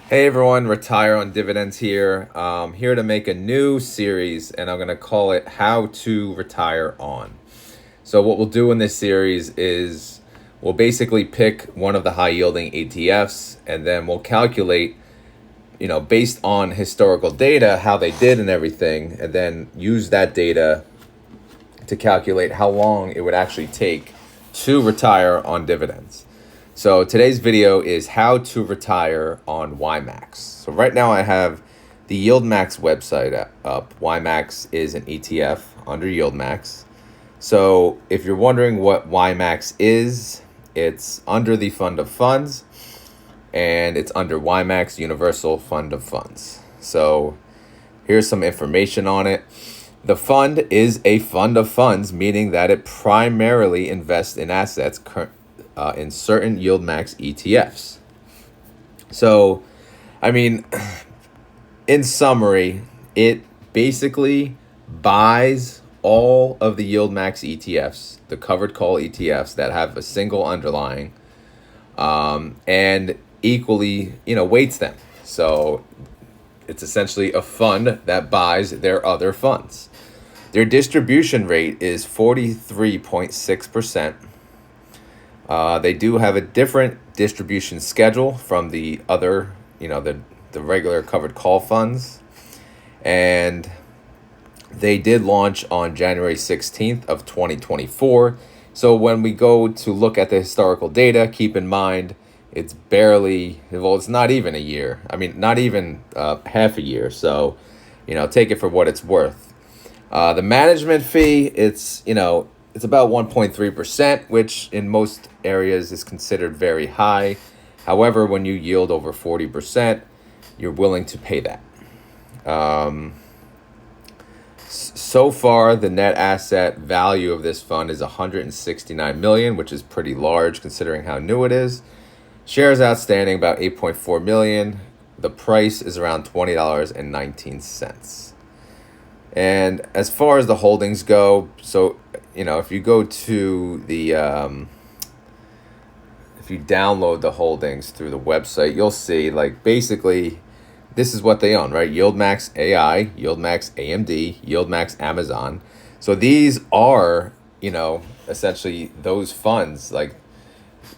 Hey everyone, Retire on Dividends here. Here to make a new series, and I'm going to call it How to Retire On. So what we'll do in this series is we'll basically pick one of the high yielding ETFs, and then we'll calculate, based on historical data, how they did and everything, and then use that data to calculate how long it would actually take to retire on dividends. So today's video is how to retire on YMAX. So right now I have the YieldMax website up. YMAX is an ETF under YieldMax. So if you're wondering what YMAX is, it's under the fund of funds, and it's under YMAX Universal Fund of Funds. So here's some information on it. The fund is a fund of funds, meaning that it primarily invests in assets in certain YieldMax ETFs. So, in summary, it basically buys all of the YieldMax ETFs, the covered call ETFs that have a single underlying, and equally, weights them. So it's essentially a fund that buys their other funds. Their distribution rate is 43.6%. They do have a different distribution schedule from the other, the regular covered call funds. And they did launch on January 16th of 2024. So when we go to look at the historical data, keep in mind it's not even a year. Not even half a year. So, take it for what it's worth. The management fee, it's about 1.3%, which in most areas is considered very high. However, when you yield over 40%, you're willing to pay that. So far, the net asset value of this fund is $169 million, which is pretty large considering how new it is. Shares outstanding about 8.4 million. The price is around $20.19. And as far as the holdings go, so if you go to the if you download the holdings through the website, you'll see basically this is what they own, right? YieldMax AI, YieldMax AMD, YieldMax Amazon. So these are, essentially those funds, like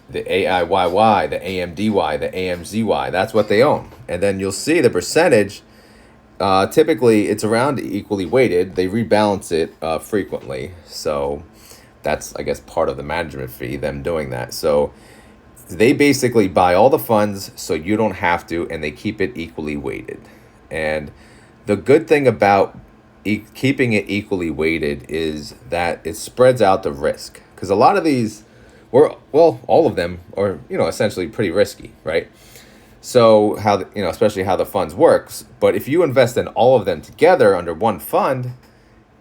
the AIYY, the AMDY, the AMZY. That's what they own. And then you'll see the percentage. Typically, it's around equally weighted. They rebalance it frequently. So that's, I guess, part of the management fee, them doing that. So they basically buy all the funds so you don't have to, and they keep it equally weighted. And the good thing about keeping it equally weighted is that it spreads out the risk. Because a lot of these, all of them are, essentially pretty risky, right? So especially how the funds works. But if you invest in all of them together under one fund,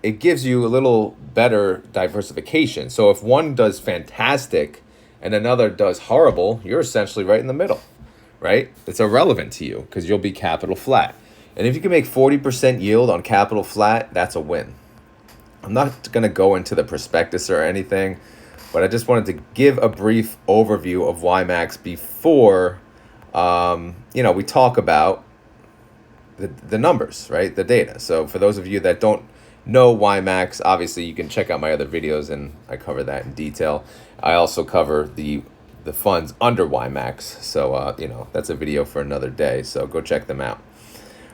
it gives you a little better diversification. So if one does fantastic and another does horrible, you're essentially right in the middle, right? It's irrelevant to you because you'll be capital flat. And if you can make 40% yield on capital flat, that's a win. I'm not going to go into the prospectus or anything, but I just wanted to give a brief overview of YMAX before we talk about the numbers, right? The data. So for those of you that don't know YMAX, obviously you can check out my other videos and I cover that in detail. I also cover the funds under YMAX. So, that's a video for another day. So go check them out.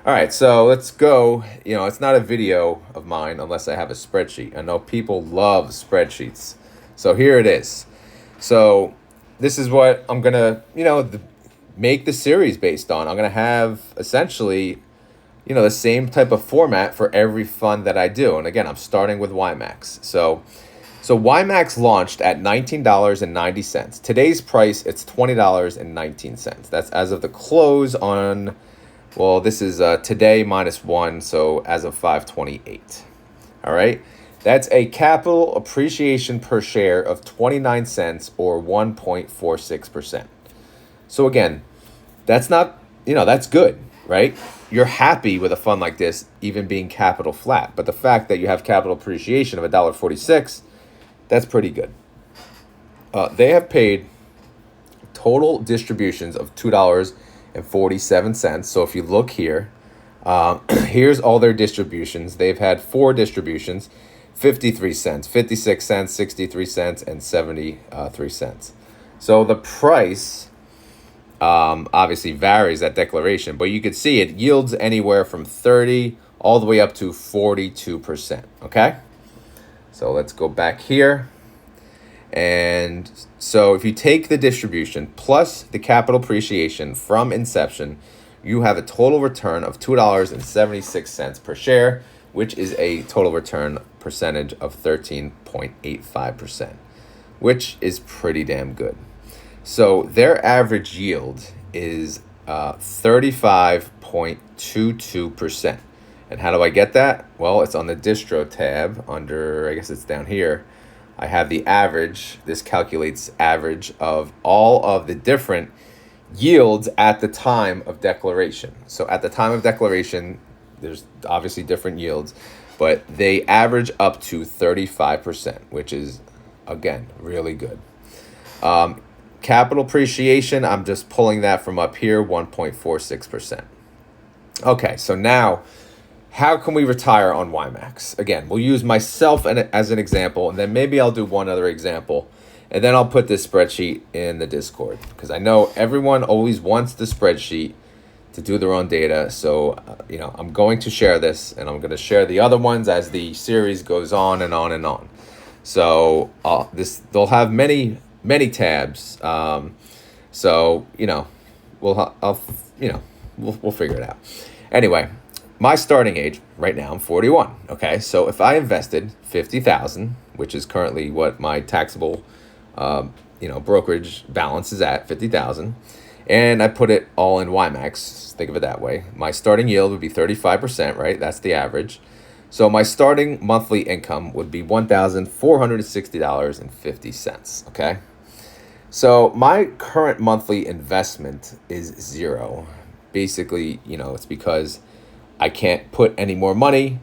All right, so let's go. It's not a video of mine unless I have a spreadsheet. I know people love spreadsheets. So here it is. So this is what I'm going to, make the series based on. I'm going to have essentially, the same type of format for every fund that I do. And again, I'm starting with YMAX. So YMAX launched at $19.90. Today's price, it's $20.19. That's as of the close on, this is today -1, so as of 5/28. All right. That's a capital appreciation per share of 29 cents or 1.46%. So again, that's not, that's good, right? You're happy with a fund like this, even being capital flat. But the fact that you have capital appreciation of $1.46, that's pretty good. They have paid total distributions of $2.50 $2.47. So if you look here, here's all their distributions. They've had 4 distributions: 53 cents, 56 cents, 63 cents, and 73 cents. So the price obviously varies at declaration, but you could see it yields anywhere from 30 all the way up to 42%. Okay, so let's go back here. And so if you take the distribution plus the capital appreciation from inception, you have a total return of $2.76 per share, which is a total return percentage of 13.85%, which is pretty damn good. So their average yield is 35.22%. And how do I get that? Well, it's on the distro tab under, I guess it's down here. I have the average. This calculates average of all of the different yields at the time of declaration. So at the time of declaration, there's obviously different yields, but they average up to 35%, which is, again, really good. Capital appreciation, I'm just pulling that from up here, 1.46%. Okay, so now, how can we retire on YMAX? Again, we'll use myself as an example, and then maybe I'll do one other example, and then I'll put this spreadsheet in the Discord, because I know everyone always wants the spreadsheet to do their own data. So, I'm going to share this, and I'm going to share the other ones as the series goes on and on and on. So they'll have many tabs. So we'll figure it out. Anyway, my starting age right now, I'm 41. Okay, so if I invested 50,000, which is currently what my taxable, brokerage balance is at, 50,000, and I put it all in YMAX. Think of it that way. My starting yield would be 35%, right? That's the average. So my starting monthly income would be $1,460.50. Okay. So my current monthly investment is zero. Basically, it's because I can't put any more money,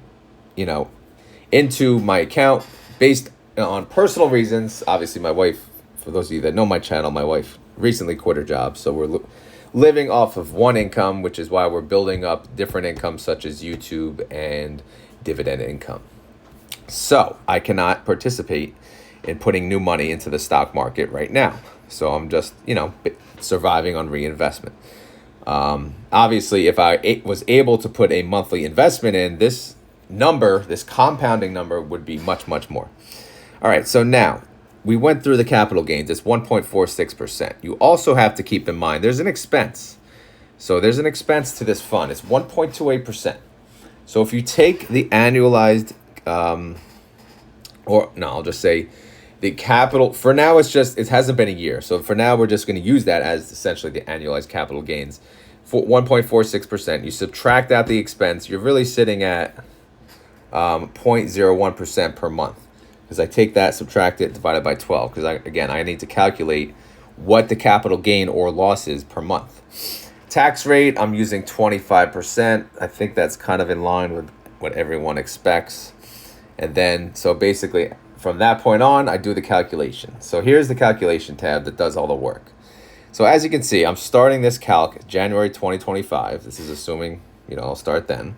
into my account based on personal reasons. Obviously, my wife, for those of you that know my channel, my wife recently quit her job. So we're living off of one income, which is why we're building up different incomes such as YouTube and dividend income. So I cannot participate in putting new money into the stock market right now. So I'm just, surviving on reinvestment. Obviously, if I was able to put a monthly investment in, this compounding number would be much, much more. All right, so now we went through the capital gains. It's 1.46%. You also have to keep in mind there's an expense. So there's an expense to this fund. It's 1.28%. So if you take the annualized, I'll just say the capital, for now it hasn't been a year. So for now, we're just going to use that as essentially the annualized capital gains for 1.46%. You subtract out the expense, you're really sitting at 0.01% per month. Because I take that, subtract it, divided by 12. Because I need to calculate what the capital gain or loss is per month. Tax rate, I'm using 25%. I think that's kind of in line with what everyone expects. And then, so basically, from that point on, I do the calculation. So here's the calculation tab that does all the work. So as you can see, I'm starting this calc January 2025. This is assuming, I'll start then.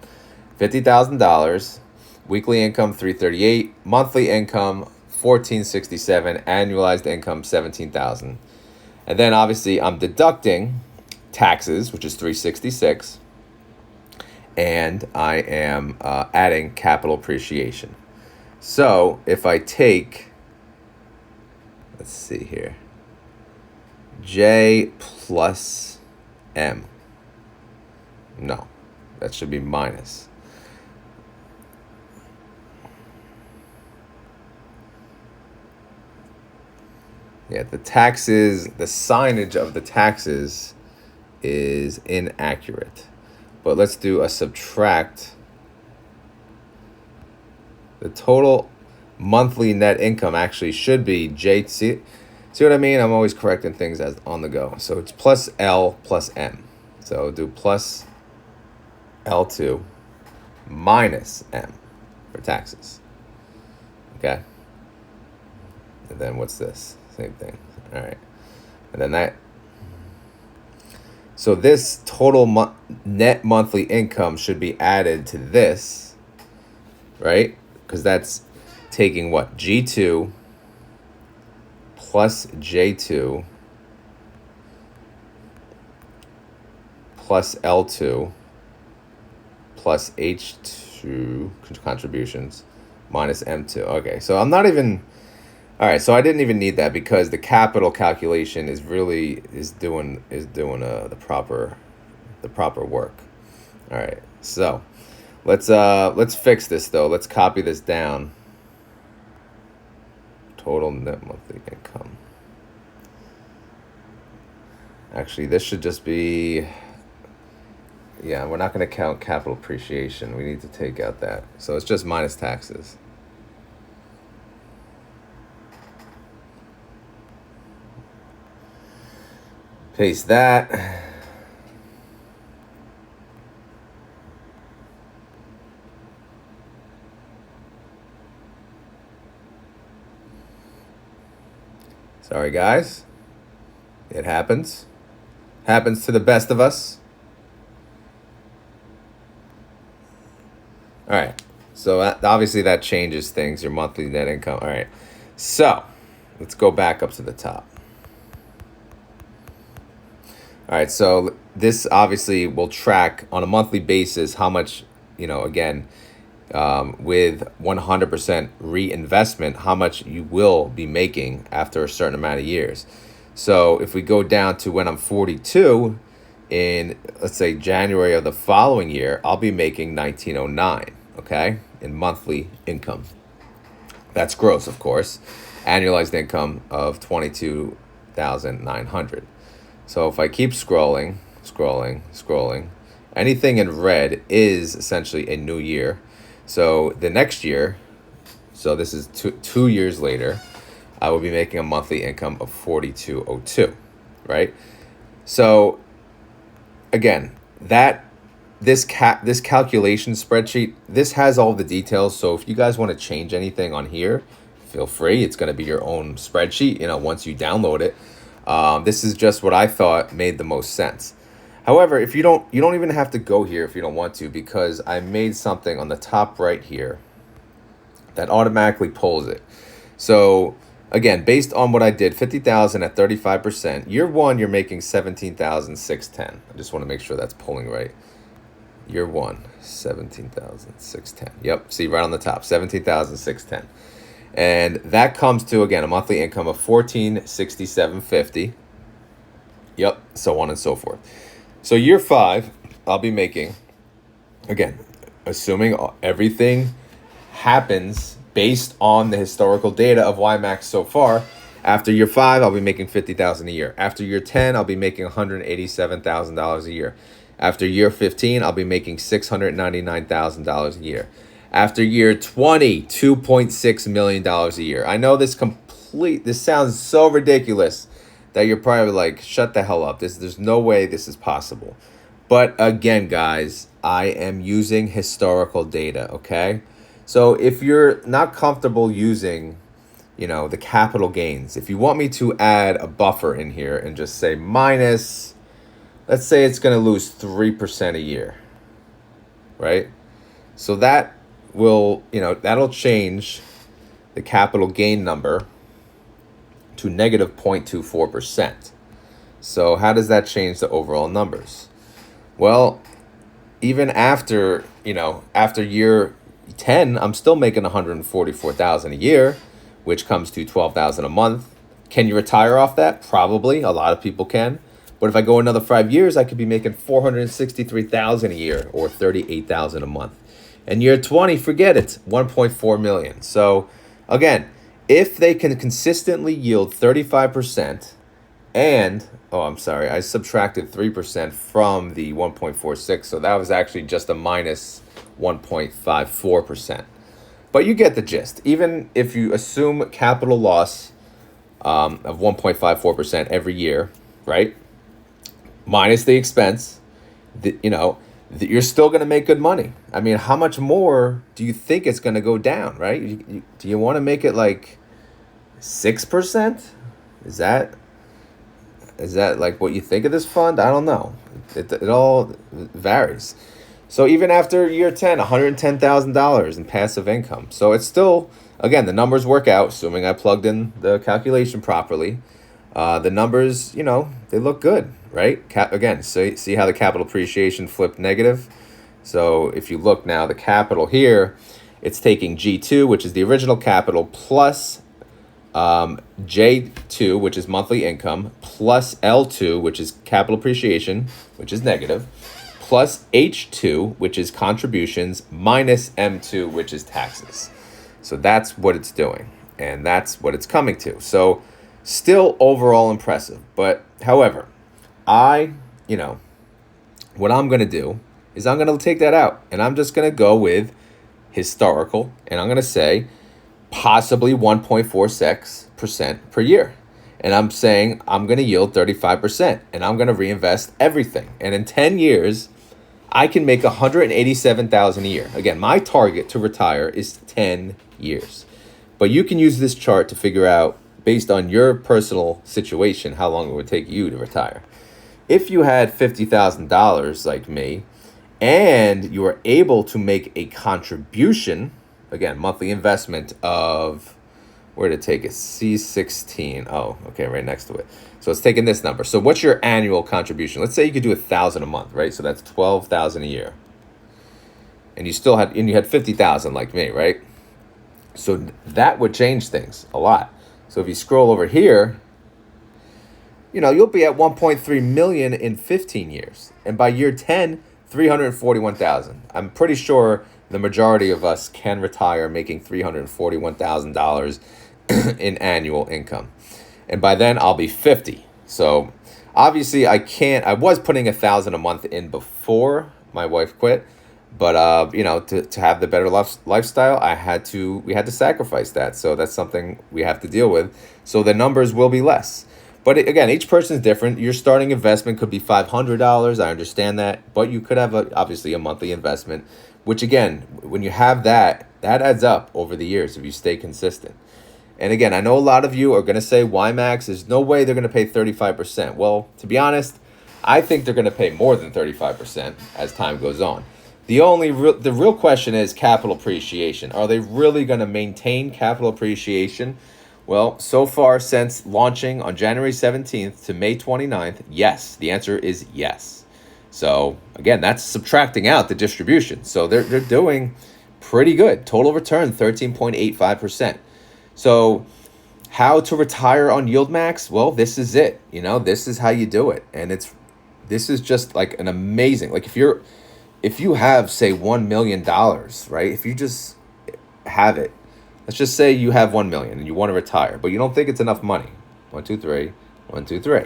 $50,000, weekly income $338, monthly income $1,467, annualized income $17,000. And then obviously I'm deducting taxes, which is $366, and I am adding capital appreciation. So if I take, let's see here, J plus M. No, that should be minus. Yeah, the taxes, the signage of the taxes is inaccurate. But let's do a subtract. The total monthly net income actually should be J. See what I mean? I'm always correcting things as on the go. So it's plus L plus M. So do plus L2 minus M for taxes. Okay. And then what's this? Same thing. All right. And then that. So this total net monthly income should be added to this, right? Because that's taking what? G2 plus J2 plus L2 plus H2 contributions minus M2. Okay, so I'm not even... All right, so I didn't even need that because the capital calculation is really doing the proper work. All right, so let's fix this though. Let's copy this down. Total net monthly income. Actually, this should just be... Yeah, we're not going to count capital appreciation. We need to take out that. So it's just minus taxes. Paste that. Sorry, guys. It happens. Happens to the best of us. All right. So obviously that changes things, your monthly net income. All right. So let's go back up to the top. All right. So this obviously will track on a monthly basis how much, again, with 100% reinvestment, how much you will be making after a certain amount of years. So if we go down to when I'm 42, in, let's say, January of the following year, I'll be making 1909, okay, in monthly income. That's gross, of course. Annualized income of 22,900. So if I keep scrolling, anything in red is essentially a new year. So the next year, so this is two years later, I will be making a monthly income of 4202, right? So again, this calculation spreadsheet, this has all the details. So if you guys want to change anything on here, feel free. It's going to be your own spreadsheet, once you download it. This is just what I thought made the most sense. However, if you don't even have to go here if you don't want to, because I made something on the top right here that automatically pulls it. So again, based on what I did, 50,000 at 35%, year one, you're making 17,610. I just want to make sure that's pulling right. Year one, 17,610. Yep, see right on the top, 17,610. And that comes to, again, a monthly income of 1467.50. Yep, so on and so forth. So year five, I'll be making, again, assuming everything happens based on the historical data of YMAX so far. After year five, I'll be making 50,000 a year. After year 10, I'll be making $187,000 a year. After year 15, I'll be making $699,000 a year. After year 20, $2.6 million a year. I know this sounds so ridiculous that you're probably like, shut the hell up. There's no way this is possible. But again, guys, I am using historical data, okay? So if you're not comfortable using, the capital gains, if you want me to add a buffer in here and just say minus, let's say it's going to lose 3% a year, right? So that will, that'll change the capital gain number to negative 0.24%. So how does that change the overall numbers? Well, even after year 10, I'm still making $144,000 a year, which comes to $12,000 a month. Can you retire off that? Probably. A lot of people can. But if I go another 5 years, I could be making $463,000 a year or $38,000 a month. And year 20, forget it, $1.4 million. So again, if they can consistently yield 35% and, I subtracted 3% from the 1.46. So that was actually just a minus 1.54%. But you get the gist. Even if you assume capital loss of 1.54% every year, right? Minus the expense, you're still going to make good money. I mean, how much more do you think it's going to go down, right? Do you want to make it like 6%? Is that... Is that like what you think of this fund? I don't know. It all varies. So even after year 10, $110,000 in passive income. So it's still, again, the numbers work out, assuming I plugged in the calculation properly. The numbers, they look good, right? Again, so see how the capital appreciation flipped negative? So if you look now, the capital here, it's taking G2, which is the original capital, plus J2, which is monthly income, plus L2, which is capital appreciation, which is negative, plus H2, which is contributions, minus M2, which is taxes. So that's what it's doing, and that's what it's coming to. So still overall impressive. But however, what I'm going to do is I'm going to take that out, and I'm just going to go with historical, and I'm going to say possibly 1.46% per year. And I'm saying I'm going to yield 35%, and I'm going to reinvest everything. And in 10 years, I can make $187,000 a year. Again, my target to retire is 10 years. But you can use this chart to figure out, based on your personal situation, how long it would take you to retire. If you had $50,000 like me, and you are able to make a contribution, again, monthly investment of, where did it take it? C16. Oh, okay, right next to it. So it's taking this number. So what's your annual contribution? Let's say you could do $1,000 a month, right? So that's $12,000 a year. And you had 50,000 like me, right? So that would change things a lot. So if you scroll over here, you'll be at 1.3 million in 15 years. And by year 10, 341,000. I'm pretty sure the majority of us can retire making $341,000 in annual income. And by then I'll be 50. So obviously I was putting $1,000 a month in before my wife quit, but to have the better lifestyle, we had to sacrifice that. So that's something we have to deal with. So the numbers will be less. But again, each person is different. Your starting investment could be $500. I understand that. But you could have, obviously, a monthly investment, which, again, when you have that adds up over the years if you stay consistent. And again, I know a lot of you are going to say YMAX, there's no way they're going to pay 35%. Well, to be honest, I think they're going to pay more than 35% as time goes on. The real question is capital appreciation. Are they really going to maintain capital appreciation? Well, so far since launching on January 17th to May 29th, yes. The answer is yes. So, again, that's subtracting out the distribution. So they're doing pretty good. Total return, 13.85%. So how to retire on YieldMax? Well, this is it. This is how you do it. And this is just like an amazing, like if you have, say, $1 million, right? If you just have it, let's just say you have 1 million and you want to retire, but you don't think it's enough money. 1, 2, 3, 1, 2, 3,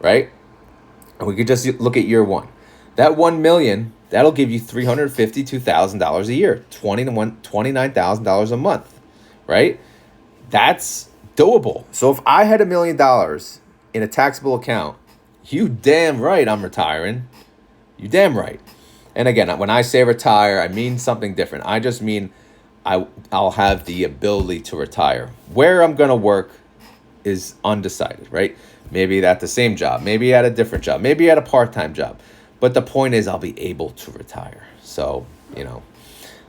right? And we could just look at year one. That 1 million, that'll give you $352,000 a year, $29,000 a month, right? That's doable. So if I had $1 million in a taxable account, you damn right I'm retiring. You damn right. And again, when I say retire, I mean something different. I just mean I'll have the ability to retire. Where I'm going to work is undecided, right? Maybe at the same job, maybe at a different job, maybe at a part-time job. But the point is I'll be able to retire. So,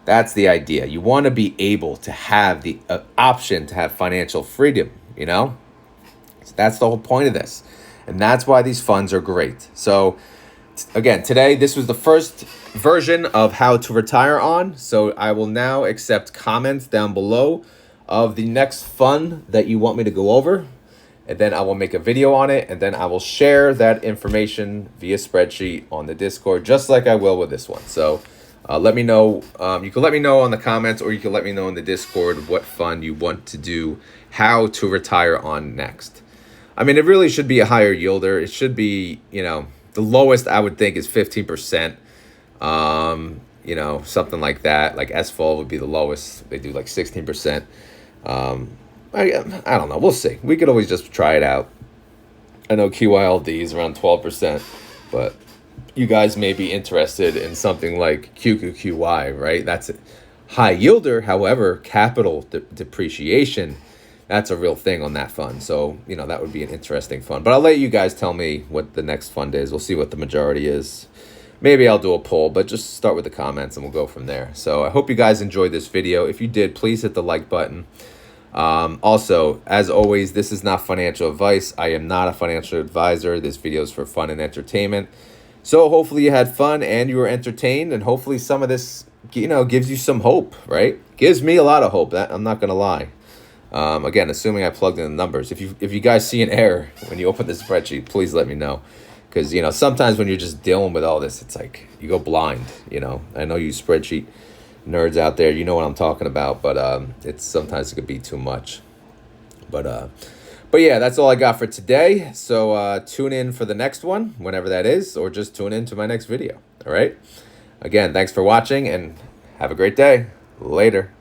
that's the idea. You want to be able to have the option to have financial freedom, So that's the whole point of this. And that's why these funds are great. So again, today, this was the first version of how to retire on. So I will now accept comments down below of the next fund that you want me to go over. And then I will make a video on it. And then I will share that information via spreadsheet on the Discord, just like I will with this one. So let me know. You can let me know on the comments, or you can let me know in the Discord what fund you want to do, how to retire on next. I mean, it really should be a higher yielder. It should be, the lowest I would think is 15%. Something like that. Like SFOL would be the lowest. They do like 16%. I don't know. We'll see. We could always just try it out. I know QYLD is around 12%, but you guys may be interested in something like QQQY, right? That's a high yielder. However, capital depreciation That's a real thing on that fund. So, you know, that would be an interesting fund. But I'll let you guys tell me what the next fund is. We'll see what the majority is. Maybe I'll do a poll, but just start with the comments and we'll go from there. So I hope you guys enjoyed this video. If you did, please hit the like button. Also, as always, this is not financial advice. I am not a financial advisor. This video is for fun and entertainment. So hopefully you had fun and you were entertained, and hopefully some of this, you know, gives you some hope, right? Gives me a lot of hope. That I'm not going to lie. Again, assuming I plugged in the numbers. If you guys see an error when you open the spreadsheet, please let me know. Because, you know, sometimes when you're just dealing with all this, it's like you go blind, you know. I know you spreadsheet nerds out there, you know what I'm talking about, but sometimes it could be too much. But yeah, that's all I got for today. So tune in for the next one, whenever that is, or just tune in to my next video. All right. Again, thanks for watching and have a great day. Later.